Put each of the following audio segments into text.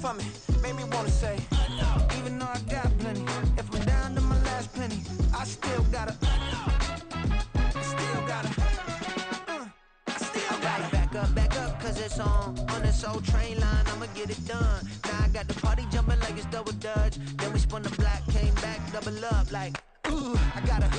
for me. Made me wanna say, even though I got plenty, if I'm down to my last penny, I still gotta. Back up, cause it's on this old train line, I'ma get it done. Now I got the party jumping like it's double dutch. Then we spun the block, came back, double up like, ooh, I got a,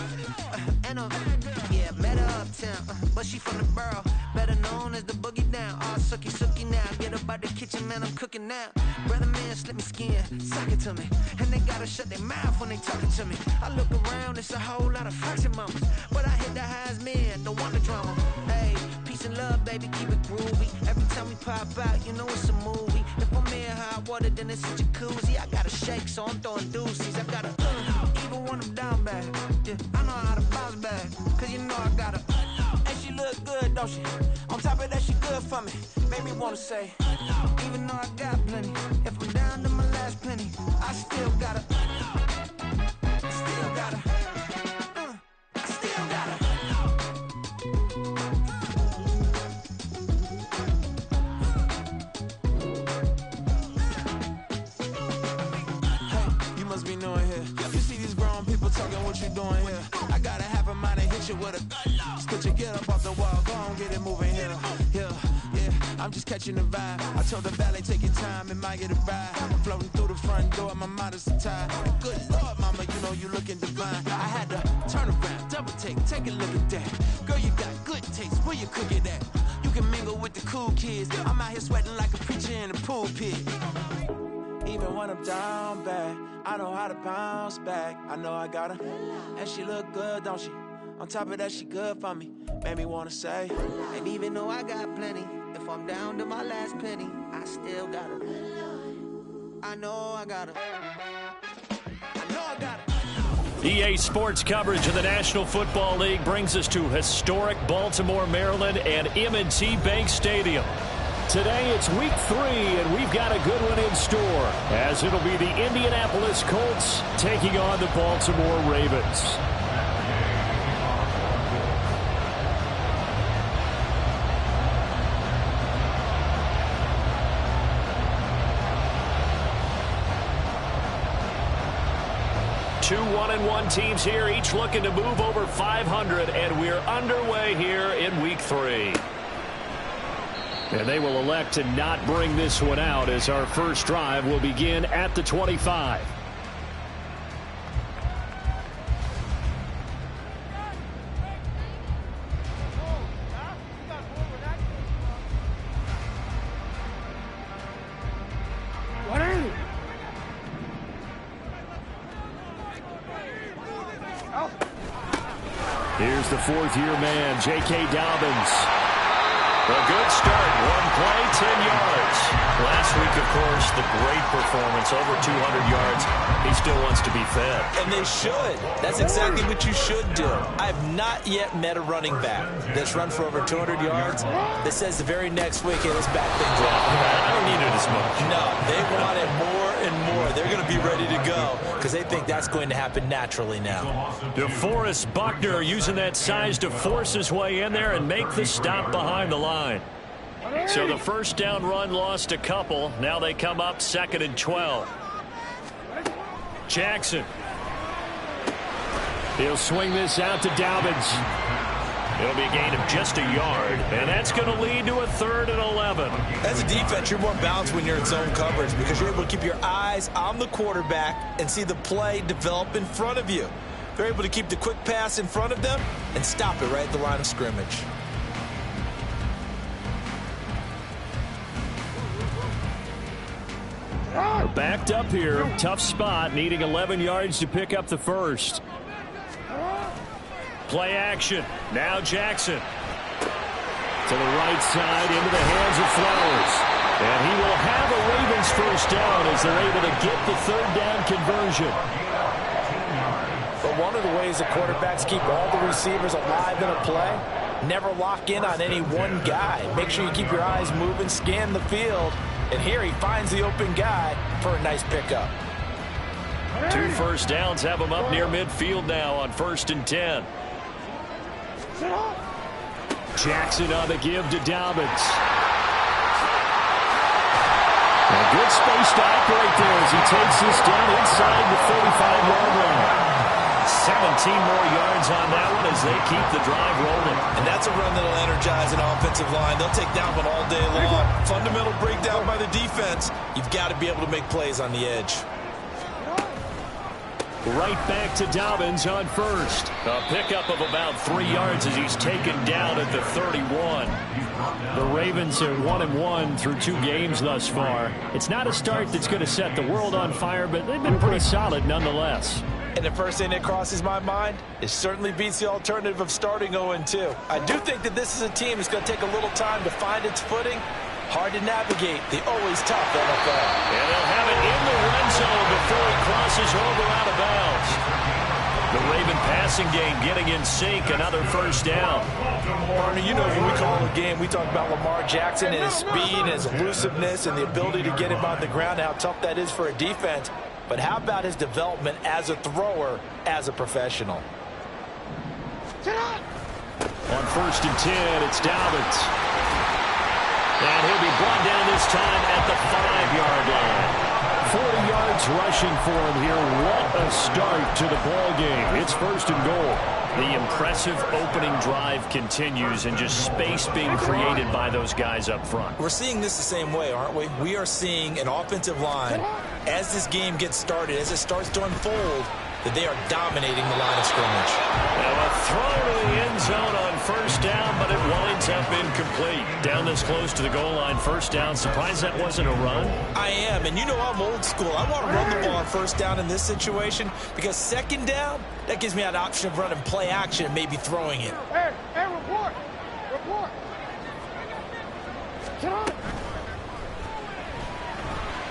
yeah, met her uptown, but she from the borough, better known as the boogie down. All sookie now, get up out the kitchen, man, I'm cooking now. Brother man, slip me skin, suck it to me, and they gotta shut their mouth when they talking to me. I look around, it's a whole lot of fraction mamas, but I hit the highs, man, don't want the drama. Hey, peace and love, baby, keep it groovy. Every time we pop out, you know it's a movie. If I'm in hot water, then it's a jacuzzi. I gotta shake, so I'm throwing deuces. I gotta, even when I'm down bad, yeah, I know how to bounce back, cause you know I gotta, and she look good, don't she? On top of that, she good for me. Made me wanna say, even though I got plenty, if I'm down to my last penny, I still gotta, still gotta, still gotta. Be knowing here. You see these grown people talking, what you doing here? I gotta have a mind and hit you with a stitch you get up off the wall, go on, get it moving here. Yeah, I'm just catching the vibe. I told the valet, take your time, it might get a ride. I'm floating through the front door, my mind is tied. Good Lord, mama, you know you looking divine. I had to turn around, double take a look at that. Girl, you got good taste, where you cook it at? You can mingle with the cool kids. I'm out here sweating like a preacher in a pulpit. Even when I'm down bad, I know how to bounce back. I know I got her, and she look good, don't she? On top of that, she good for me. Made me wanna say, and even though I got plenty, if I'm down to my last penny, I still got her. I know I got her. I know I got her. EA Sports coverage of the National Football League brings us to historic Baltimore, Maryland, and M&T Bank Stadium. Today it's week 3, and we've got a good one in store, as it'll be the Indianapolis Colts taking on the Baltimore Ravens. Two 1-1 teams here, each looking to move over 500, and we're underway here in week 3. And they will elect to not bring this one out, as our first drive will begin at the 25. Here's the fourth-year man, J.K. Dobbins. A good start, one play, 10 yards. Last week, of course, the great performance, over 200 yards. He still wants to be fed. And they should. That's exactly what you should do. I have not yet met a running back that's run for over 200 yards that says the very next week, hey, let's back things up. I don't need it as much. No, they want it more and more. They're going to be ready to go because they think that's going to happen naturally now. DeForest Buckner using that size to force his way in there and make the stop behind the line. So the first down run lost a couple. Now they come up 2nd and 12. Jackson. He'll swing this out to Dobbins. It'll be a gain of just a yard, and that's going to lead to a 3rd and 11. As a defense, you're more balanced when you're in zone coverage because you're able to keep your eyes on the quarterback and see the play develop in front of you. They're able to keep the quick pass in front of them and stop it right at the line of scrimmage. Backed up here, tough spot, needing 11 yards to pick up the first. Play action. Now Jackson. To the right side, into the hands of Flowers. And he will have a Ravens first down as they're able to get the 3rd down conversion. But one of the ways the quarterbacks keep all the receivers alive in a play, never lock in on any one guy. Make sure you keep your eyes moving, scan the field. And here he finds the open guy for a nice pickup. 2 first downs have him up near midfield now on 1st and 10. Jackson on the give to Dobbins. And Good space to operate there as he takes this down inside the 35-yard line. 17 more yards on that one as they keep the drive rolling. And that's a run that'll energize an offensive line. They'll take that one all day long. Fundamental breakdown by the defense. You've got to be able to make plays on the edge. Right back to Dobbins on first. A pickup of about 3 yards as he's taken down at the 31. The Ravens are 1-1 through 2 games thus far. It's not a start that's going to set the world on fire, but they've been pretty solid nonetheless. And the first thing that crosses my mind, it certainly beats the alternative of starting 0-2. I do think that this is a team that's going to take a little time to find its footing. Hard to navigate the always tough NFL. And they'll have it in the red zone before he crosses over out of bounds. The Raven passing game getting in sync, another first down. Partner, you know when we call a game, we talk about Lamar Jackson and his speed and his elusiveness and the ability to get him on the ground and how tough that is for a defense. But how about his development as a thrower, as a professional? On 1st and 10, it's Dobbins. And he'll be brought down this time at the 5-yard line. 40 yards rushing for him here. What a start to the ball game. It's 1st and goal. The impressive opening drive continues and just space being created by those guys up front. We're seeing this the same way, aren't we? We are seeing an offensive line, as this game gets started, as it starts to unfold, that they are dominating the line of scrimmage. Now a throw to the end zone on 1st down, but it winds up incomplete. Down this close to the goal line, 1st down. Surprised that wasn't a run? I am, and you know I'm old school. I want to run the ball on 1st down in this situation because 2nd down, that gives me an option of running play action and maybe throwing it. Hey, report! Report! Get on!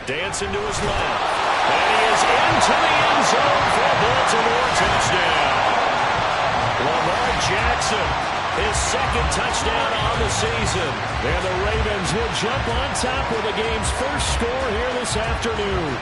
Dancing to his left. And he is into the end zone for a Baltimore touchdown. Lamar Jackson, his 2nd touchdown on the season. And the Ravens will jump on top with the game's first score here this afternoon.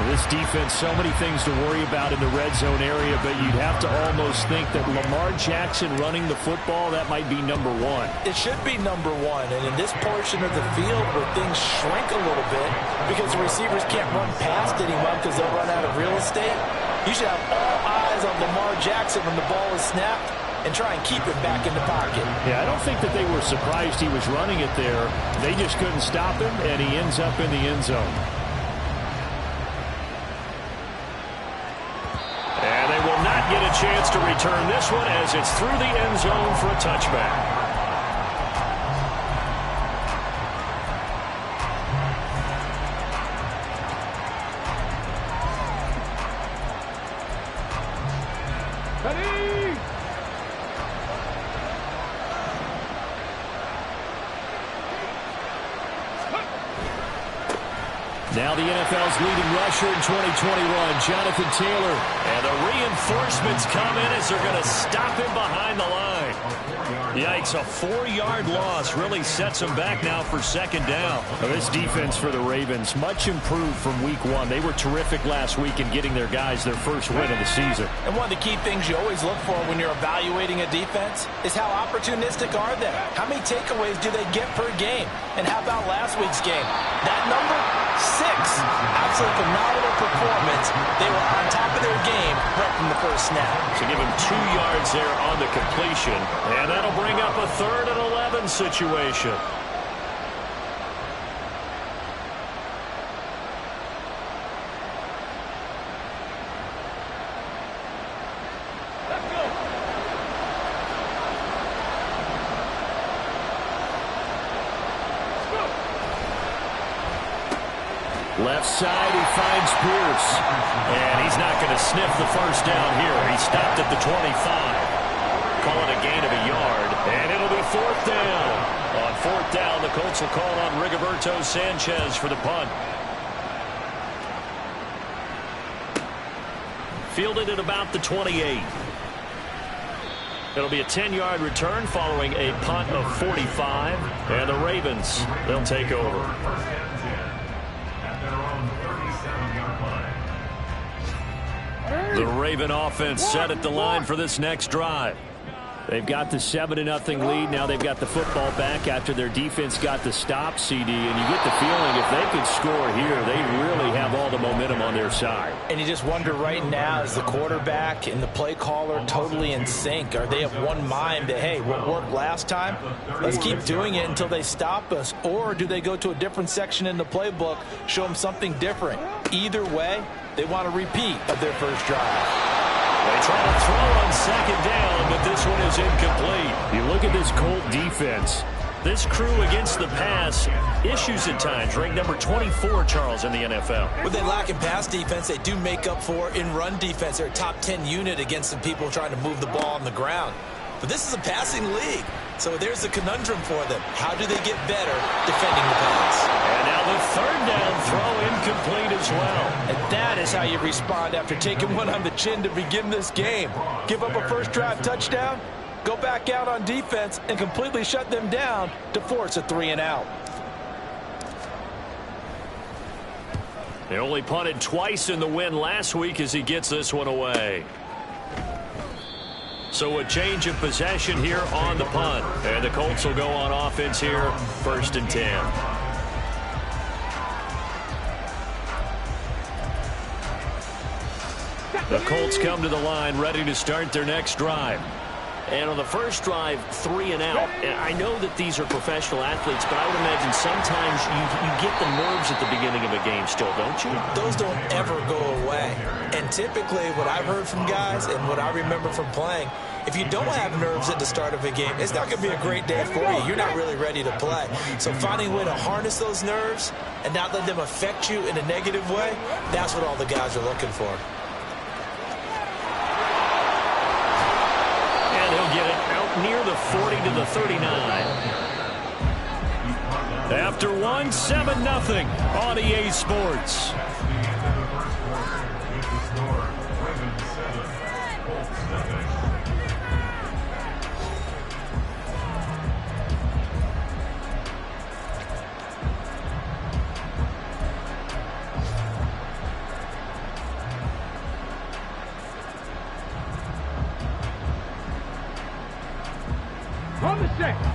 This defense, so many things to worry about in the red zone area, but you'd have to almost think that Lamar Jackson running the football, that might be number 1. It should be number 1, and in this portion of the field where things shrink a little bit because the receivers can't run past anyone because they'll run out of real estate, you should have all eyes on Lamar Jackson when the ball is snapped and try and keep it back in the pocket. Yeah, I don't think that they were surprised he was running it there. They just couldn't stop him, and he ends up in the end zone. And they will not get a chance to return this one as it's through the end zone for a touchback. Now the NFL's leading rusher in 2021, Jonathan Taylor. And the reinforcements come in as they're going to stop him behind the line. Yikes, a 4-yard loss really sets them back now for 2nd down. Now, this defense for the Ravens, much improved from week 1. They were terrific last week in getting their guys their first win of the season. And one of the key things you always look for when you're evaluating a defense is how opportunistic are they? How many takeaways do they get per game? And how about last week's game? That number? 6. Absolutely phenomenal performance. They were on top of their game right from the first snap. So give him 2 yards there on the completion. And that'll bring up a 3rd and 11 situation. Left side, he finds Pierce. And he's not going to sniff the first down here. He stopped at the 25. Call it a gain of a yard. And it'll be 4th down. On 4th down, the Colts will call on Rigoberto Sanchez for the punt. Fielded at about the 28. It'll be a 10-yard return following a punt of 45. And the Ravens, they'll take over. The Raven offense set at the line for this next drive. They've got the 7-0 lead. Now they've got the football back after their defense got the stop, CD. And you get the feeling if they could score here, they really have all the momentum on their side. And you just wonder right now, is the quarterback and the play caller totally in sync? Are they of one mind that, hey, what worked last time, let's keep doing it until they stop us? Or do they go to a different section in the playbook, show them something different? Either way, they want a repeat of their first drive. They try to throw on second down, but this one is incomplete. You look at this Colt defense. This crew against the pass, issues at times, ranked number 24, Charles, in the NFL. What they lack in pass defense, they do make up for in run defense. They're a top 10 unit against some people trying to move the ball on the ground. But this is a passing league, so there's a conundrum for them. How do they get better defending the pass? And now the third down throw incomplete as well. And that is how you respond after taking one on the chin to begin this game. Give up a first drive touchdown, go back out on defense, and completely shut them down to force a 3-and-out. They only punted twice in the win last week as he gets this one away. So a change of possession here on the punt. And the Colts will go on offense here, 1st and 10. The Colts come to the line ready to start their next drive. And on the first drive, 3 and out. And I know that these are professional athletes, but I would imagine sometimes you get the nerves at the beginning of a game still, don't you? Those don't ever go away. And typically what I've heard from guys and what I remember from playing, if you don't have nerves at the start of a game, it's not going to be a great day for you. You're not really ready to play. So finding a way to harness those nerves and not let them affect you in a negative way, that's what all the guys are looking for. He'll get it out near the 40 to the 39. After one, 7-0 on EA Sports.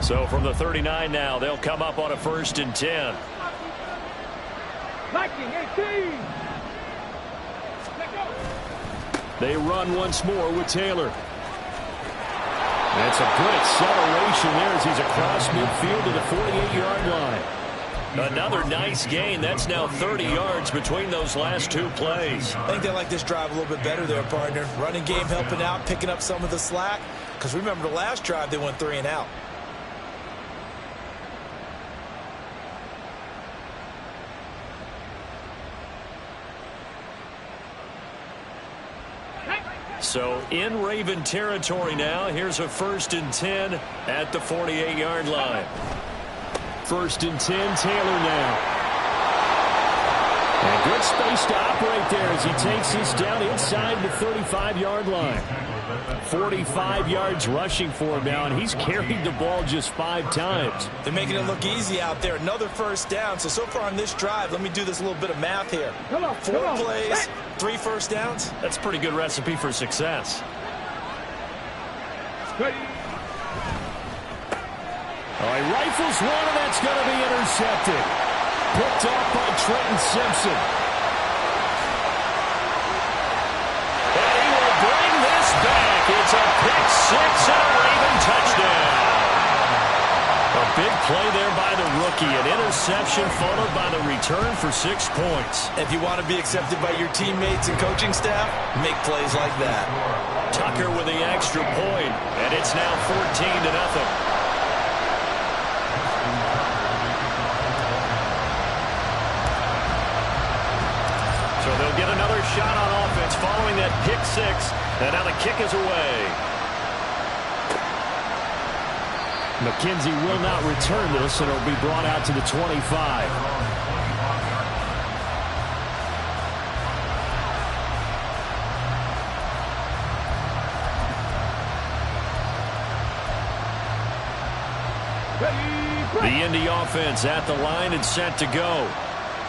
So from the 39 now, they'll come up on a 1st and 10. They run once more with Taylor. That's a good acceleration there as he's across midfield to the 48-yard line. Another nice gain. That's now 30 yards between those last two plays. I think they like this drive a little bit better there, partner. Running game helping out, picking up some of the slack. Because remember, the last drive, they went 3 and out. So in Raven territory now. Here's a 1st and 10 at the 48-yard line. 1st and 10, Taylor now. And good space to operate there as he takes this down inside the 35-yard line. 45 yards rushing for him now, and he's carried the ball just 5 times. They're making it look easy out there. Another 1st down. So far on this drive, let me do this little bit of math here. 4 plays, 3 1st downs. That's a pretty good recipe for success. All right, rifles one, and that's going to be intercepted. Picked off by Trenton Simpson. And he will bring this back. It's a pick 6 and a Raven touchdown. A big play there by the rookie. An interception followed by the return for 6 points. If you want to be accepted by your teammates and coaching staff, make plays like that. Tucker with the extra point, and it's now 14-0. So they'll get another shot on offense following that pick 6. And now the kick is away. McKenzie will not return this, and it'll be brought out to the 25. The Indy offense at the line and set to go.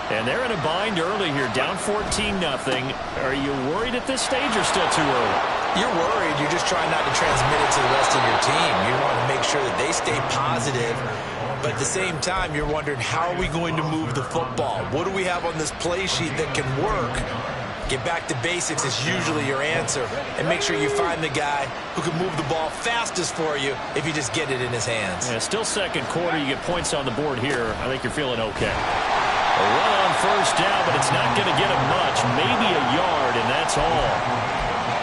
And they're in a bind early here, down 14-0. Are you worried at this stage or still too early? You're worried. You're just trying not to transmit it to the rest of your team. You want to make sure that they stay positive. But at the same time, you're wondering, how are we going to move the football? What do we have on this play sheet that can work? Get back to basics is usually your answer. And make sure you find the guy who can move the ball fastest for you if you just get it in his hands. Yeah, still second quarter. You get points on the board here. I think you're feeling okay. A run on first down, but it's not going to get him much. Maybe a yard, and that's all.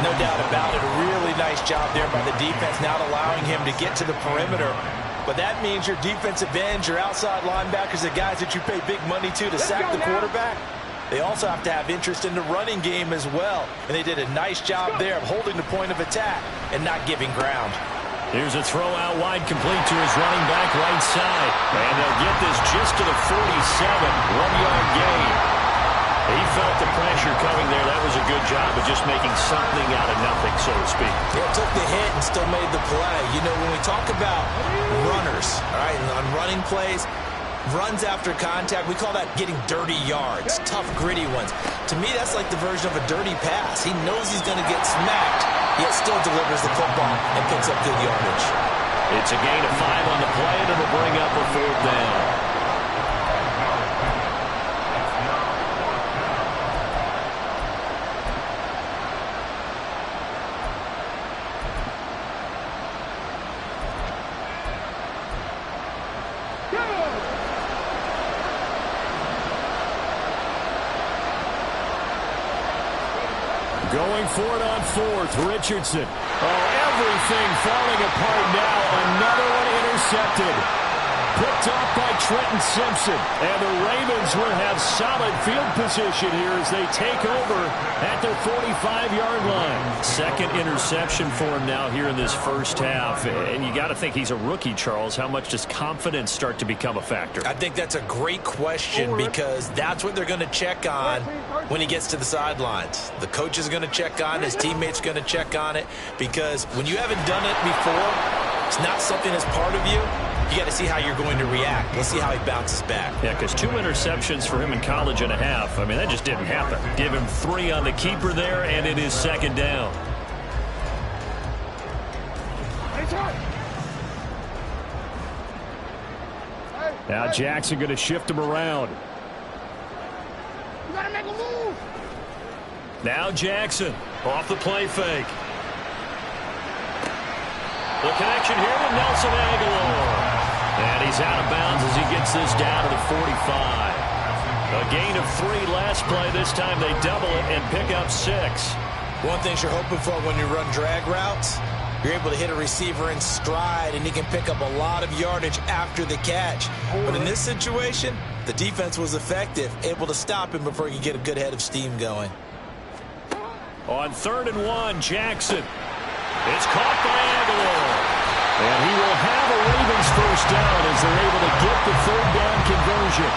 No doubt about it. A really nice job there by the defense, not allowing him to get to the perimeter. But that means your defensive ends, your outside linebackers, the guys that you pay big money to sack the quarterback, they also have to have interest in the running game as well. And they did a nice job there of holding the point of attack and not giving ground. Here's a throw out wide, complete to his running back right side. And they'll get this just to the 47. 1-yard gain. He felt the pressure coming there. That was a good job of just making something out of nothing, so to speak. Yeah, took the hit and still made the play. You know, when we talk about runners, all right, on running plays, runs after contact, we call that getting dirty yards, tough, gritty ones. To me, that's like the version of a dirty pass. He knows he's going to get smacked, yet still delivers the football and picks up good yardage. It's a gain of 5 on the play, and it'll bring up a 4th down. Going for it on 4th, Richardson. Oh, everything falling apart now. Another one intercepted. Picked off by Trenton Simpson. And the Ravens will have solid field position here as they take over at their 45-yard line. Second interception for him now here in this first half. And you got to think he's a rookie, Charles. How much does confidence start to become a factor? I think that's a great question because that's what they're going to check on when he gets to the sidelines. The coach is going to check on it. His teammates are going to check on it because when you haven't done it before, it's not something that's part of you. You got to see how you're going to react. Let's see how he bounces back. Yeah, because 2 interceptions for him in college and a half. I mean, that just didn't happen. Give him 3 on the keeper there, and it is 2nd down. Now Jackson going to shift him around. You gotta make a move. Now Jackson off the play fake. The connection here to Nelson Aguilar. And he's out of bounds as he gets this down to the 45. A gain of 3 last play. This time they double it and pick up 6. One thing you're hoping for when you run drag routes, you're able to hit a receiver in stride and he can pick up a lot of yardage after the catch. But in this situation, the defense was effective, able to stop him before he could get a good head of steam going. On 3rd and 1, Jackson. It's caught by Aguilar. And he will have a Ravens first down as they're able to get the 3rd down conversion.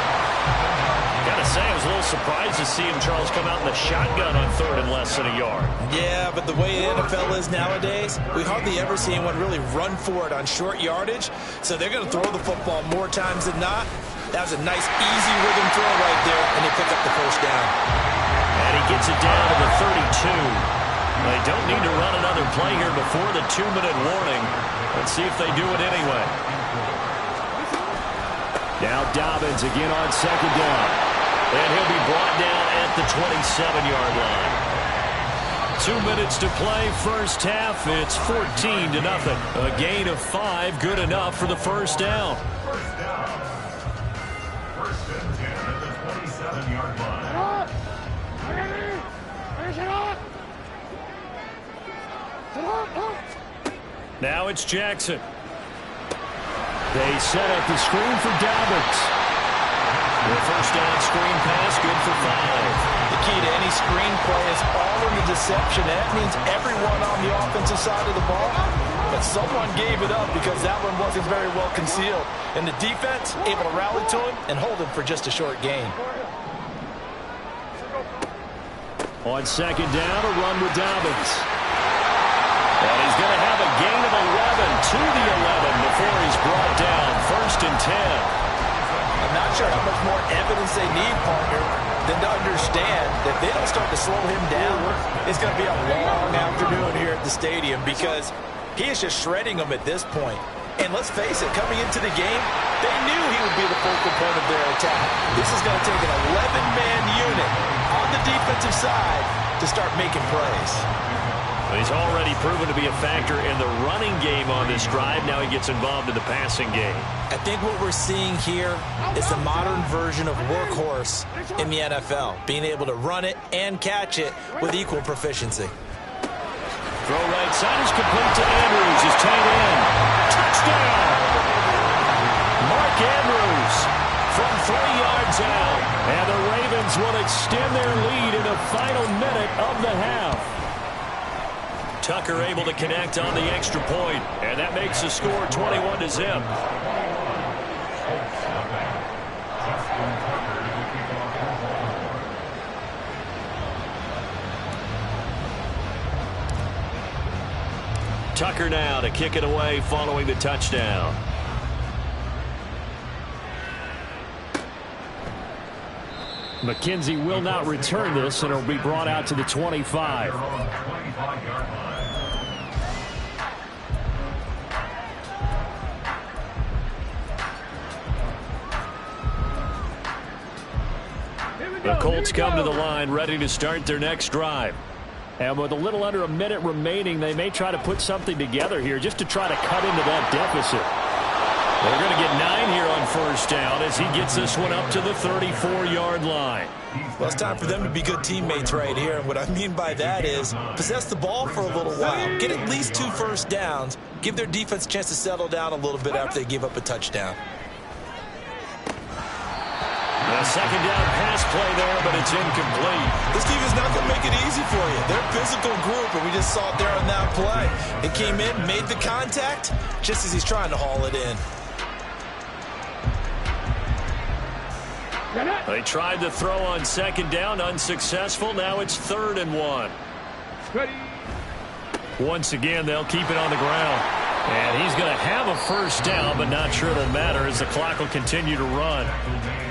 Gotta say, I was a little surprised to see him, Charles, come out in the shotgun on 3rd and less than a yard. Yeah, but the way the NFL is nowadays, we hardly ever see anyone really run for it on short yardage. So they're going to throw the football more times than not. That was a nice, easy rhythm throw right there, and they pick up the first down. And he gets it down to the 32. They don't need to run another play here before the 2-minute warning. Let's see if they do it anyway. Now Dobbins again on 2nd down. And he'll be brought down at the 27-yard line. 2 minutes to play, first half. It's 14-0. A gain of 5, good enough for the first down. First and 10 at the 27-yard line. Now it's Jackson. They set up the screen for Dobbins. The first down screen pass, good for 5. The key to any screen play is all in the deception. That means everyone on the offensive side of the ball. But someone gave it up because that one wasn't very well concealed. And the defense able to rally to him and hold him for just a short gain. On 2nd down, a run with Dobbins. And he's going to have a gain of 11 to the 11 before he's brought down. 1st and 10. I'm not sure how much more evidence they need, partner. than to understand that if they don't start to slow him down, it's going to be a long afternoon here at the stadium because he is just shredding them at this point. And let's face it, coming into the game, they knew he would be the focal point of their attack. This is going to take an 11-man unit on the defensive side to start making plays. He's already proven to be a factor in the running game on this drive. Now he gets involved in the passing game. I think what we're seeing here is the modern version of workhorse in the NFL, being able to run it and catch it with equal proficiency. Throw right side is complete to Andrews. His tight end. Touchdown! Mark Andrews from 3 yards out. And the Ravens will extend their lead in the final minute of the half. Tucker able to connect on the extra point, and that makes the score 21-0. Tucker now to kick it away following the touchdown. McKenzie will not return this, and it'll be brought out to the 25. The Colts come to the line ready to start their next drive. And with a little under a minute remaining, they may try to put something together here just to try to cut into that deficit. They're going to get 9 here on first down as he gets this one up to the 34-yard line. Well, it's time for them to be good teammates right here. And what I mean by that is possess the ball for a little while. Get at least 2 first downs. Give their defense a chance to settle down a little bit after they give up a touchdown. A second down pass play there, but it's incomplete. This team is not going to make it easy for you. They're a physical group, and we just saw it there on that play. It came in, made the contact, just as he's trying to haul it in. They tried to throw on second down, unsuccessful. Now it's 3rd and 1. Once again, they'll keep it on the ground. And he's going to have a first down, but not sure it'll matter as the clock will continue to run.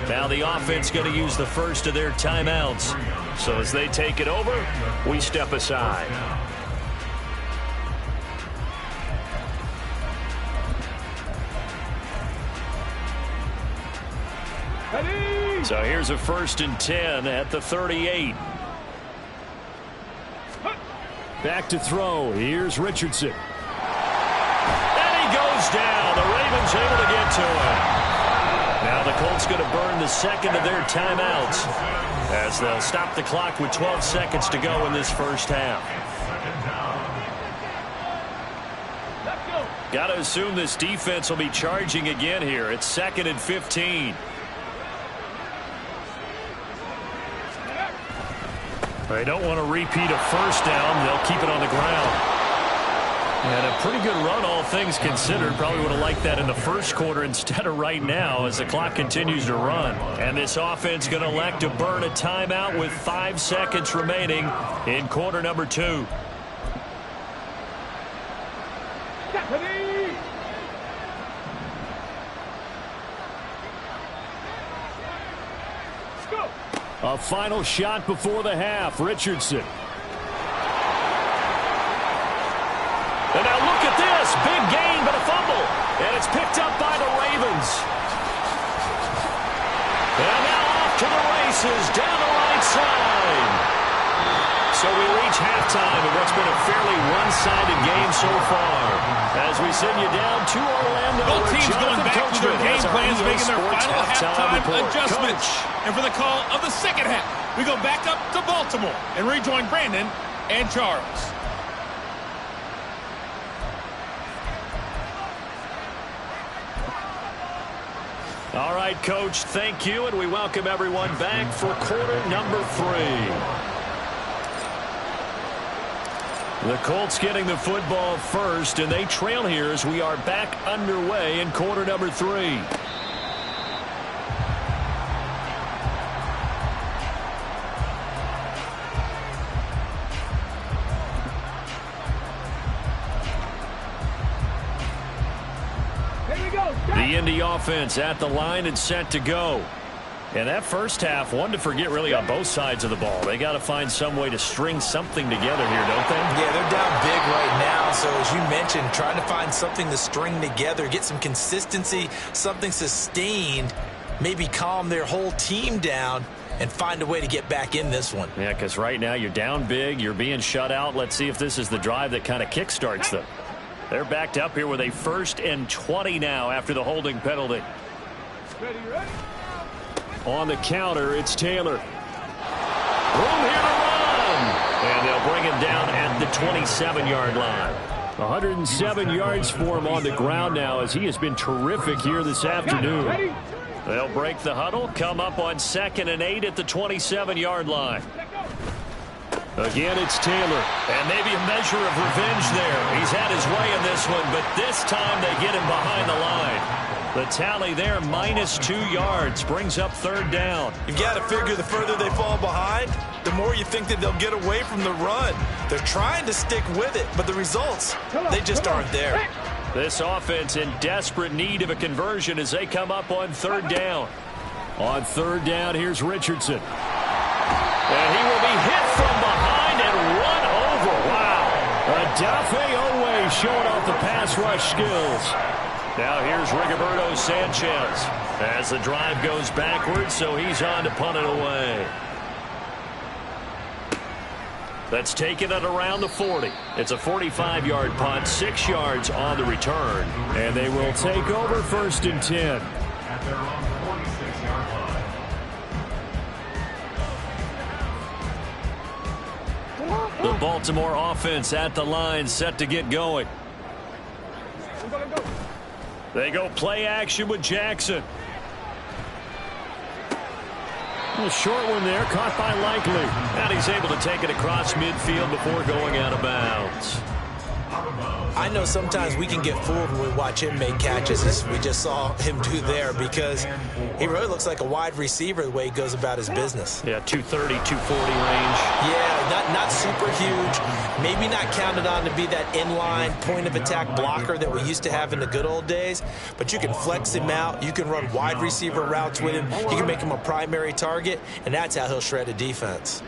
Now the offense going to use the first of their timeouts. So as they take it over, we step aside. So here's a 1st and 10 at the 38. Back to throw. Here's Richardson. Goes down. The Ravens able to get to him. Now the Colts going to burn the second of their timeouts as they'll stop the clock with 12 seconds to go in this first half. Got to assume this defense will be charging again here. It's 2nd and 15. They don't want to repeat a first down. They'll keep it on the ground. And a pretty good run, all things considered. Probably would have liked that in the first quarter instead of right now as the clock continues to run. And this offense going to elect to burn a timeout with 5 seconds remaining in quarter number 2. A final shot before the half. Richardson. And now look at this. Big gain, but a fumble. And it's picked up by the Ravens. And now off to the races down the right side. So we reach halftime of what's been a fairly one-sided game so far. As we send you down to Orlando. Both teams going back to their game plans, making their final halftime adjustments. And for the call of the second half, we go back up to Baltimore and rejoin Brandon and Charles. All right, Coach, thank you, and we welcome everyone back for quarter number 3. The Colts getting the football first, and they trail here as we are back underway in quarter number 3. The Indy offense at the line and set to go. And that first half, one to forget really on both sides of the ball. They got to find some way to string something together here, don't they? Yeah, they're down big right now. So as you mentioned, trying to find something to string together, get some consistency, something sustained, maybe calm their whole team down and find a way to get back in this one. Yeah, because right now you're down big, you're being shut out. Let's see if this is the drive that kind of kickstarts them. They're backed up here with a 1st and 20 now after the holding penalty. Ready. On the counter, it's Taylor. Room here to run. And they'll bring him down at the 27-yard line. 107 yards for him on the ground now as he has been terrific here this afternoon. They'll break the huddle, come up on 2nd and 8 at the 27-yard line. Again, it's Taylor. And maybe a measure of revenge there. He's had his way in this one, but this time they get him behind the line. The tally there, -2 yards, brings up 3rd down. You've got to figure the further they fall behind, the more you think that they'll get away from the run. They're trying to stick with it, but the results, they just aren't there. This offense in desperate need of a conversion as they come up on 3rd down. On 3rd down, here's Richardson. And he will be hit from behind and run over. Wow. Odafe Oweh showing off the pass rush skills. Now here's Rigoberto Sanchez as the drive goes backwards, so he's on to punt it away. That's taken at around the 40. It's a 45-yard punt, 6 yards on the return. And they will take over 1st and 10. At their own 46-yard line. The Baltimore offense at the line, set to get going. They go play action with Jackson. A short one there, caught by Likely. And he's able to take it across midfield before going out of bounds. I know sometimes we can get fooled when we watch him make catches, as we just saw him do there, because he really looks like a wide receiver the way he goes about his business. Yeah, 230, 240 range. Yeah, not super huge. Maybe not counted on to be that inline point-of-attack blocker that we used to have in the good old days, but you can flex him out. You can run wide receiver routes with him. You can make him a primary target, and that's how he'll shred a defense.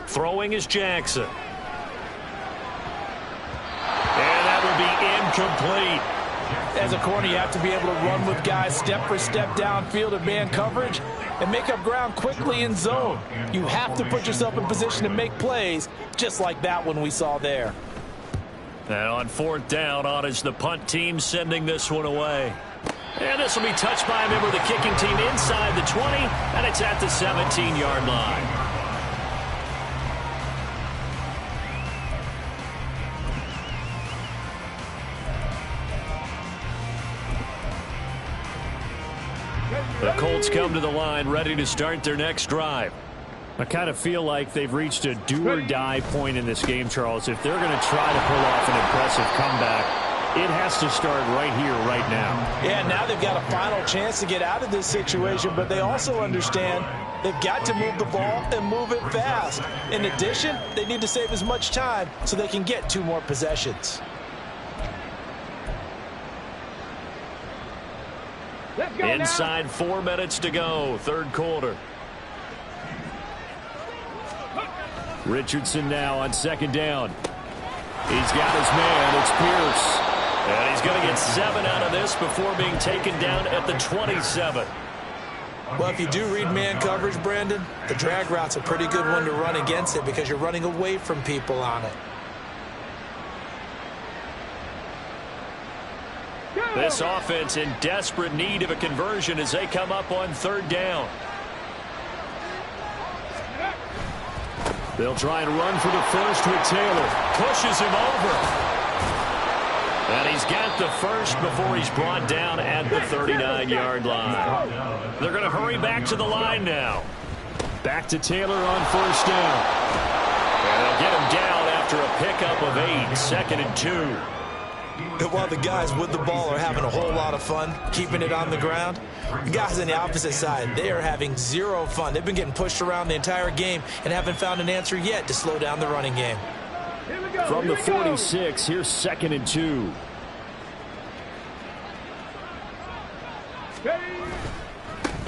Throwing is Jackson. And that will be incomplete. As a corner, you have to be able to run with guys step for step downfield in man coverage and make up ground quickly in zone. You have to put yourself in position to make plays, just like that one we saw there. And on 4th down, on is the punt team sending this one away. And this will be touched by a member of the kicking team inside the 20, and it's at the 17-yard line. The Colts come to the line ready to start their next drive. I kind of feel like they've reached a do-or-die point in this game, Charles. If they're going to try to pull off an impressive comeback, it has to start right here, right now. Yeah, now they've got a final chance to get out of this situation, but they also understand they've got to move the ball and move it fast. In addition, they need to save as much time so they can get 2 more possessions. Inside 4 minutes to go, 3rd quarter. Richardson now on 2nd down. He's got his man. It's Pierce. And he's going to get 7 out of this before being taken down at the 27. Well, if you do read man coverage, Brandon, the drag route's a pretty good one to run against it because you're running away from people on it. This offense in desperate need of a conversion as they come up on 3rd down. They'll try and run for the first with Taylor. Pushes him over. And he's got the first before he's brought down at the 39-yard line. They're going to hurry back to the line now. Back to Taylor on 1st down. And they'll get him down after a pickup of 8, 2nd and 2. While the guys with the ball are having a whole lot of fun keeping it on the ground, the guys on the opposite side, they are having 0 fun. They've been getting pushed around the entire game and haven't found an answer yet to slow down the running game. From the 46, here's 2nd and 2.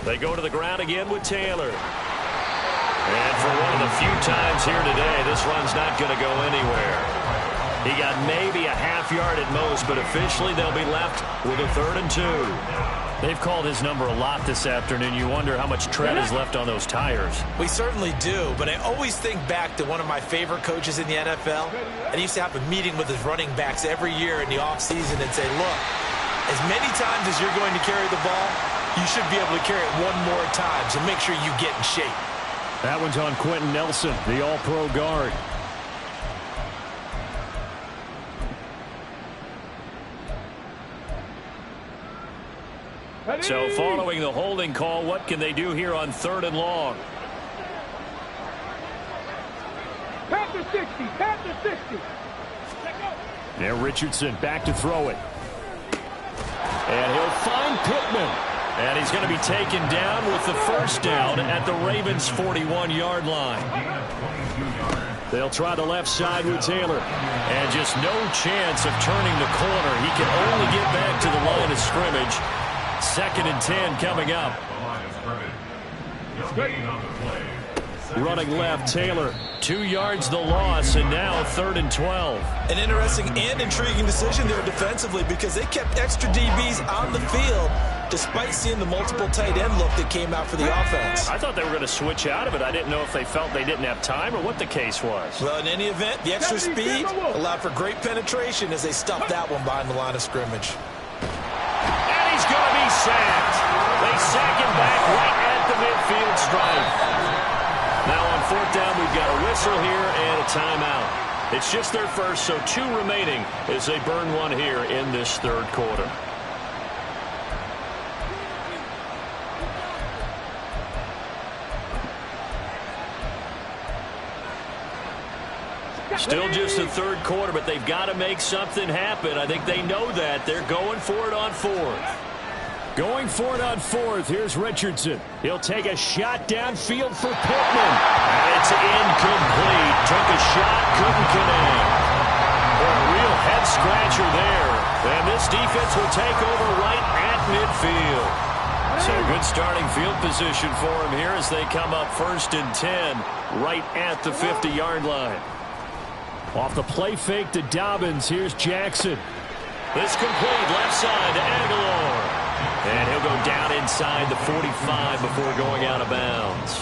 They go to the ground again with Taylor. And for one of the few times here today, this run's not going to go anywhere. He got maybe a half yard at most, but officially they'll be left with a 3rd and 2. They've called his number a lot this afternoon. You wonder how much tread is left on those tires. We certainly do, but I always think back to one of my favorite coaches in the NFL. And he used to have a meeting with his running backs every year in the offseason and say, look, as many times as you're going to carry the ball, you should be able to carry it one more time, so make sure you get in shape. That one's on Quentin Nelson, the all-pro guard. So following the holding call, what can they do here on 3rd and long? Pat the 60, pat the 60. Now Richardson back to throw it. And he'll find Pittman. And he's going to be taken down with the first down at the Ravens' 41-yard line. They'll try the left side with Taylor. And just no chance of turning the corner. He can only get back to the line of scrimmage. 2nd and 10 coming up. Running left, Taylor. 2 yards the loss, and now 3rd and 12. An interesting and intriguing decision there defensively because they kept extra DBs on the field despite seeing the multiple tight end look that came out for the offense. I thought they were going to switch out of it. I didn't know if they felt they didn't have time or what the case was. Well, in any event, the extra speed allowed for great penetration as they stuffed that one behind the line of scrimmage. He's going to be sacked. They sack him back right at the midfield stripe. Now on 4th down, we've got a whistle here and a timeout. It's just their first, so 2 remaining as they burn one here in this 3rd quarter. Still just the 3rd quarter, but they've got to make something happen. I think they know that. They're going for it on 4th. Going for it on 4th. Here's Richardson. He'll take a shot downfield for Pittman. It's incomplete. Took a shot, couldn't connect. A real head-scratcher there. And this defense will take over right at midfield. So good starting field position for him here as they come up 1st and 10 right at the 50-yard line. Off the play fake to Dobbins. Here's Jackson. This complete left side to Aguilar. And he'll go down inside the 45 before going out of bounds.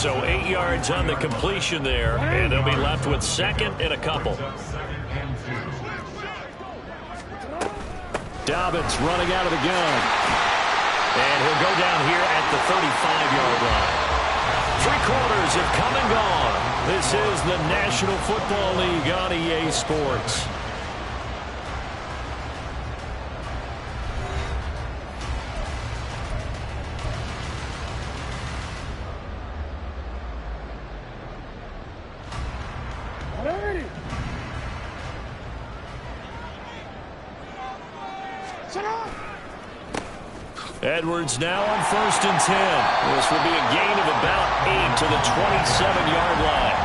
So 8 yards on the completion there. And they'll be left with 2nd and a couple. Dobbins running out of the gun. And he'll go down here at the 35-yard line. 3 quarters have come and gone. This is the National Football League on EA Sports. Edwards now on 1st and 10. This will be a gain of about 8 to the 27-yard line.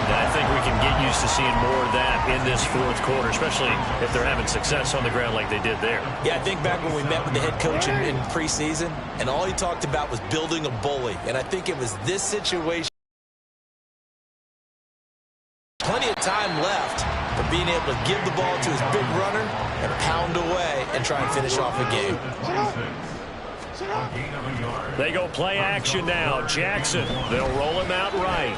And I think we can get used to seeing more of that in this 4th quarter, especially if they're having success on the ground like they did there. Yeah, I think back when we met with the head coach in preseason, and all he talked about was building a bully. And I think it was this situation. Plenty of time left for being able to give the ball to his big runner and pound away and try and finish off a game. They go play action now. Jackson, they'll roll him out right.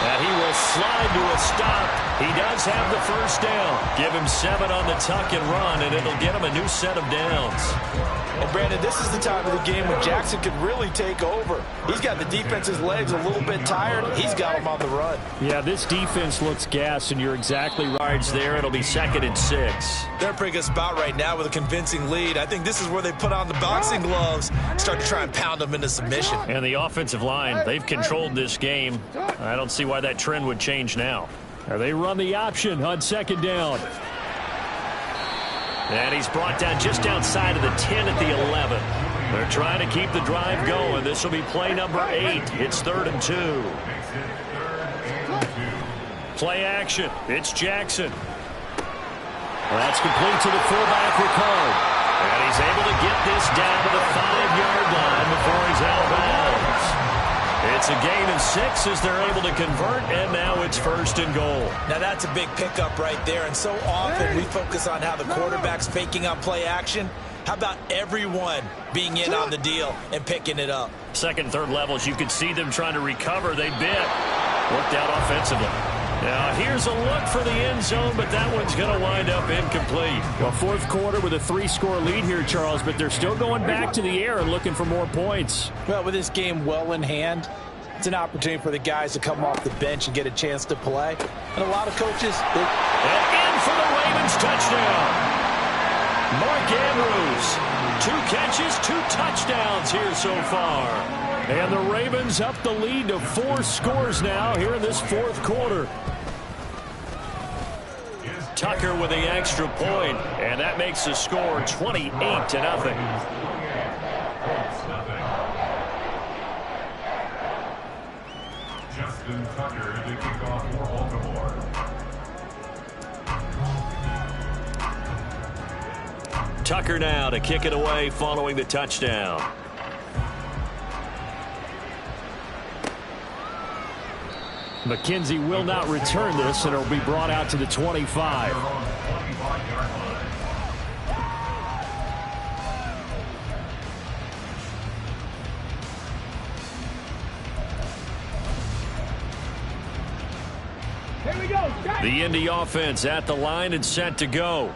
And he will slide to a stop. He does have the first down. Give him 7 on the tuck and run, and it'll get him a new set of downs. And Brandon, this is the time of the game when Jackson could really take over. He's got the defense's legs a little bit tired. He's got them on the run. Yeah, this defense looks gassed, and you're exactly right there. It'll be 2nd and 6. They're in a pretty good spot right now with a convincing lead. I think this is where they put on the boxing gloves, start to try and pound them into submission. And the offensive line, they've controlled this game. I don't see why that trend would change now. They run the option on 2nd down. And he's brought down just outside of the 10 at the 11. They're trying to keep the drive going. This will be play number 8. It's 3rd and 2. Play action. It's Jackson. That's complete to the fullback, Ricard. And he's able to this down to the 5-yard line before he's out of bounds. It's a gain of 6 as they're able to convert, and now it's 1st and goal. Now that's a big pickup right there, and so often we focus on how the quarterback's faking on play action. How about everyone being in on the deal and picking it up? Second, third levels, you could see them trying to recover. They bit. Worked out offensively. Now here's a look for the end zone, but that one's going to wind up incomplete. Well, fourth quarter with a 3-score lead here, Charles, but they're still going back to the air and looking for more points. Well, with this game well in hand, it's an opportunity for the guys to come off the bench and get a chance to play. And a lot of coaches... And in for the Ravens touchdown. Mark Andrews, 2 catches, 2 touchdowns here so far. And the Ravens up the lead to 4 scores now here in this fourth quarter. Tucker with the extra point, and that makes the score 28-0. Justin Tucker to kick off for Baltimore. Tucker now to kick it away following the touchdown. McKenzie will not return this, and it'll be brought out to the 25. Here we go. The Indy offense at the line and set to go.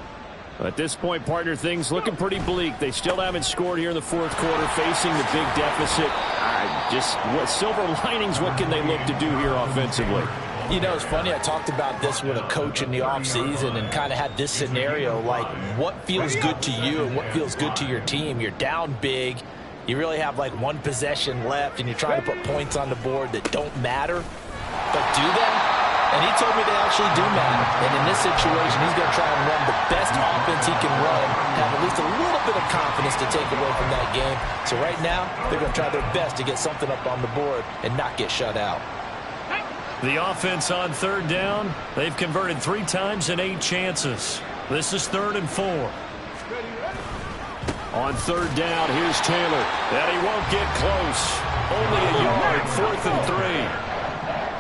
At this point, partner, things looking pretty bleak. They still haven't scored here in the fourth quarter, facing the big deficit. Just what silver linings, what can they look to do here offensively? You know, it's funny, I talked about this with a coach in the offseason and kind of had this scenario, like what feels good to you and what feels good to your team. You're down big. You really have like 1 possession left, and you're trying to put points on the board that don't matter. But do they? And he told me they actually do matter. And in this situation, he's going to try and run the best offense he can run, have at least a little bit of confidence to take away from that game. So right now, they're going to try their best to get something up on the board and not get shut out. The offense on 3rd down, they've converted 3 times in 8 chances. This is 3rd and 4. On 3rd down, here's Taylor. And he won't get close. Only a yard, 4th and 3.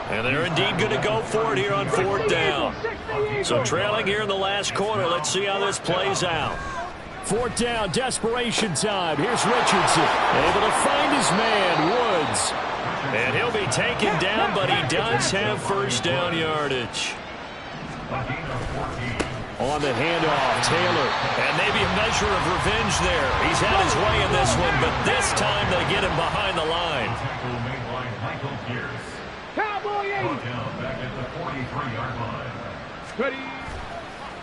And they're indeed going to go for it here on 4th down. So trailing here in the last quarter. Let's see how this plays out. 4th down, desperation time. Here's Richardson, able to find his man, Woods. And he'll be taken down, but he does have 1st down yardage. On the handoff, Taylor. And maybe a measure of revenge there. He's had his way in this one, but this time they get him behind the line.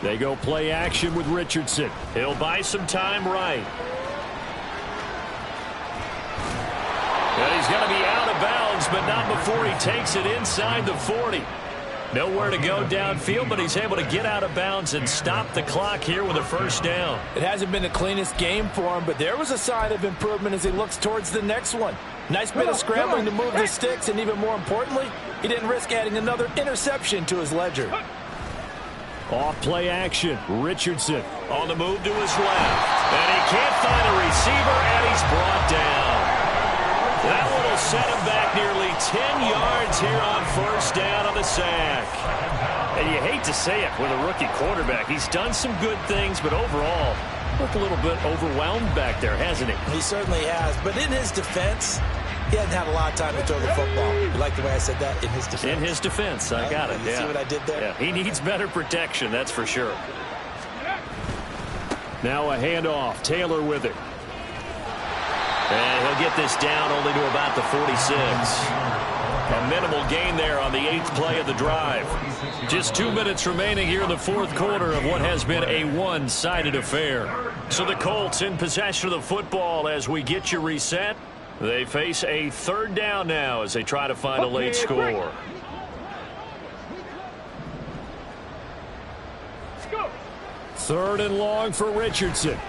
They go play action with Richardson. He'll buy some time right. And he's going to be out of bounds, but not before he takes it inside the 40. Nowhere to go downfield, but he's able to get out of bounds and stop the clock here with a 1st down. It hasn't been the cleanest game for him, but there was a sign of improvement as he looks towards the next one. Nice bit of scrambling to move the sticks, and even more importantly, he didn't risk adding another interception to his ledger. Off play action, Richardson. On the move to his left. And he can't find a receiver, and he's brought down. That one will set him back nearly 10 yards here on 1st down on the sack. And you hate to say it with a rookie quarterback. He's done some good things, but overall, looked a little bit overwhelmed back there, hasn't he? He certainly has. But in his defense, he hasn't had a lot of time to throw the football. You like the way I said that? In his defense. In his defense. I got it. You see what I did there? Yeah, he needs better protection, that's for sure. Now a handoff. Taylor with it. And he'll get this down only to about the 46. A minimal gain there on the 8th play of the drive. Just 2 minutes remaining here in the fourth quarter of what has been a one-sided affair. So the Colts in possession of the football as we get you reset. They face a 3rd down now as they try to find a late score. Third and long for Richardson.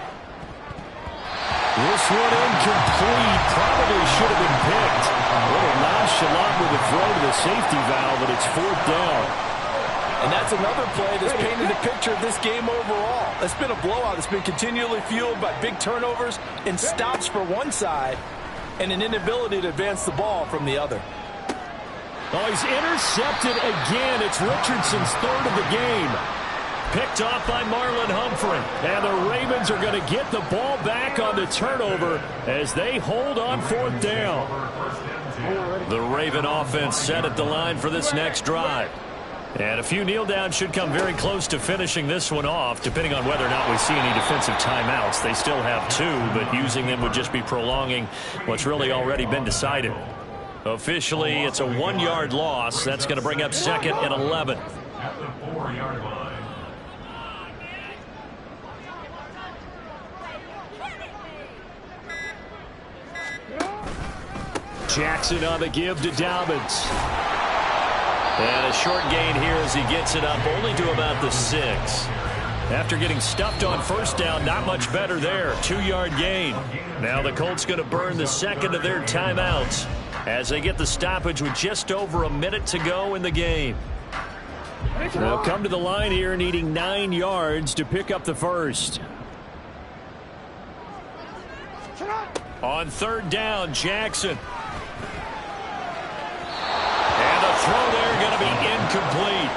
This one incomplete. Probably should have been picked. A little nonchalant with the throw to the safety valve, but it's 4th down. And that's another play that's painted a picture of this game overall. It's been a blowout. It's been continually fueled by big turnovers and stops for one side and an inability to advance the ball from the other. Oh, he's intercepted again. It's Richardson's third of the game. Picked off by Marlon Humphrey. And the Ravens are going to get the ball back on the turnover as they hold on fourth down. The Raven offense set at the line for this next drive. And a few kneel downs should come very close to finishing this one off, depending on whether or not we see any defensive timeouts. They still have 2, but using them would just be prolonging what's really already been decided. Officially, it's a 1-yard loss. That's going to bring up 2nd and 11. At the 4-yard line. Jackson on the give to Dobbins. And a short gain here as he gets it up only to about the 6. After getting stuffed on first down, not much better there. 2-yard gain. Now the Colts going to burn the second of their timeouts as they get the stoppage with just over a minute to go in the game. They'll come to the line here needing 9 yards to pick up the first. On third down, Jackson. And the throw there going to be incomplete.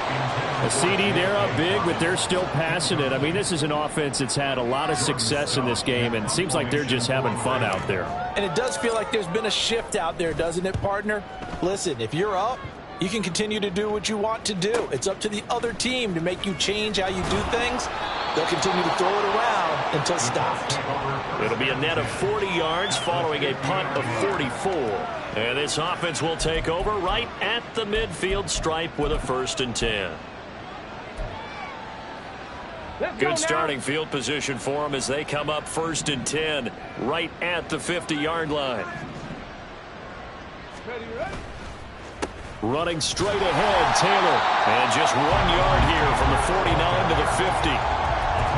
A CD, they're up big, but they're still passing it. I mean, this is an offense that's had a lot of success in this game, and it seems like they're just having fun out there. And it does feel like there's been a shift out there, doesn't it, partner? Listen, if you're up, you can continue to do what you want to do. It's up to the other team to make you change how you do things. They'll continue to throw it around until stopped. It'll be a net of 40 yards following a punt of 44. And this offense will take over right at the midfield stripe with a 1st and 10. Good starting field position for them as they come up 1st and 10 right at the 50-yard line. Running straight ahead, Taylor. And just 1 yard here from the 49 to the 50.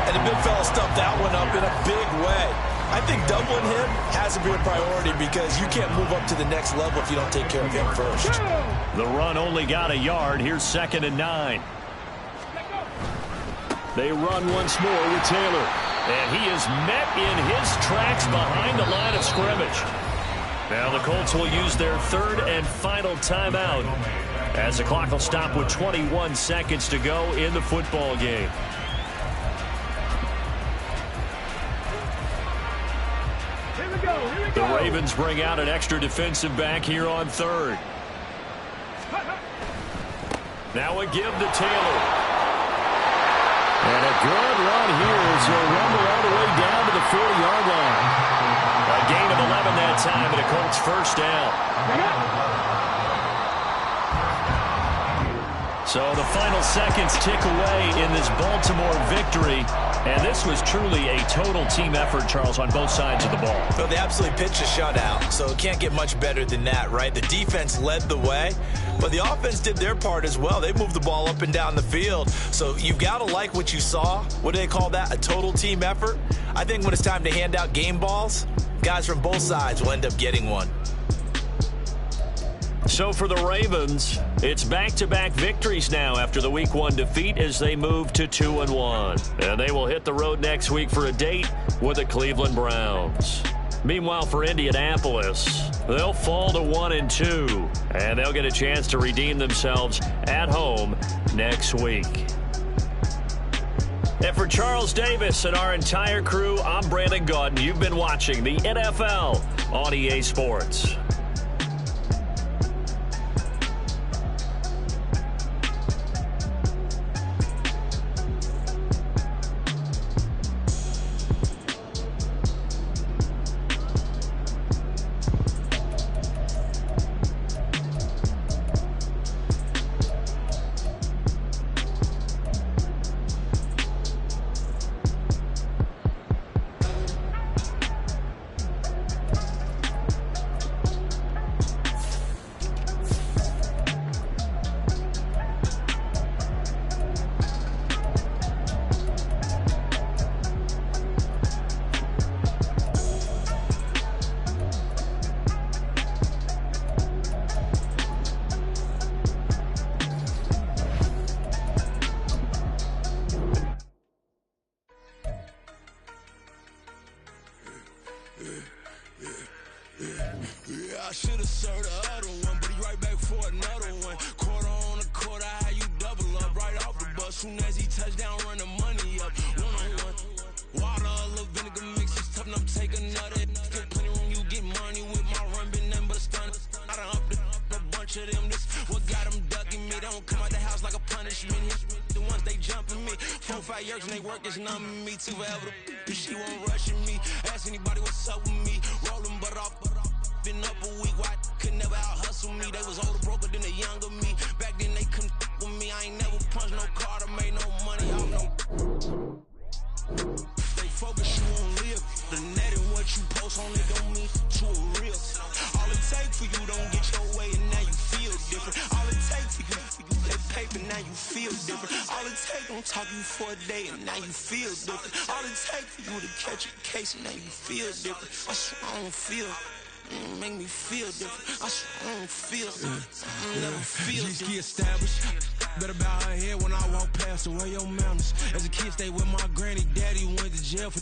And the big fella stuffed that one up in a big way. I think doubling him has to be a priority because you can't move up to the next level if you don't take care of him first. The run only got a yard. Here's 2nd and 9. They run once more with Taylor. And he is met in his tracks behind the line of scrimmage. Now the Colts will use their 3rd and final timeout as the clock will stop with 21 seconds to go in the football game. The Ravens bring out an extra defensive back here on 3rd. Now a give to Taylor. And a good run here as he'll rumble all the way down to the 40-yard line. A gain of 11 that time and a Colts 1st down. So the final seconds tick away in this Baltimore victory. And this was truly a total team effort, Charles, on both sides of the ball. Well, they absolutely pitched a shutout, so it can't get much better than that, right? The defense led the way, but the offense did their part as well. They moved the ball up and down the field, so you've got to like what you saw. What do they call that? A total team effort? I think when it's time to hand out game balls, guys from both sides will end up getting one. So for the Ravens, it's back-to-back victories now after the Week 1 defeat as they move to 2-1. And they will hit the road next week for a date with the Cleveland Browns. Meanwhile, for Indianapolis, they'll fall to 1-2, and they'll get a chance to redeem themselves at home next week. And for Charles Davis and our entire crew, I'm Brandon Gaudin. You've been watching the NFL on EA Sports. Yeah, I should've served the other one, but he right back for another one. Quarter on a quarter, how you double up right off the bus. Soon as he touch down, run the money up. One-on-one. Water, a little vinegar mix, it's tough enough to take another. Get plenty room, you get money with my run, been nothing but a stun. I done up a bunch of them, this what got them ducking me. They don't come out the house like a punishment. The ones they jumping me. 4-5 years and they work is numbing me. Too forever, she won't rushing me. Ask anybody what's up with me. Rolling butt off. Been up a week, why could never out hustle me? They was older, broker than the younger me. Back then they couldn't with me. I ain't never punched no card or made no money off no. They focus you on live. The net and what you post on it don't mean to a real. All it take for you don't get your way and now you feel different. All it take for you that paper, now you feel different. All it take don't talk you for a day and now you feel different. All it take for you to catch a case and now you feel different. I swear I don't feel. Make me feel different. I swear I don't feel. Never feel different. Established. Better bow her head when I walk past the way your manners. As a kid, stay with my granny. Daddy went to jail for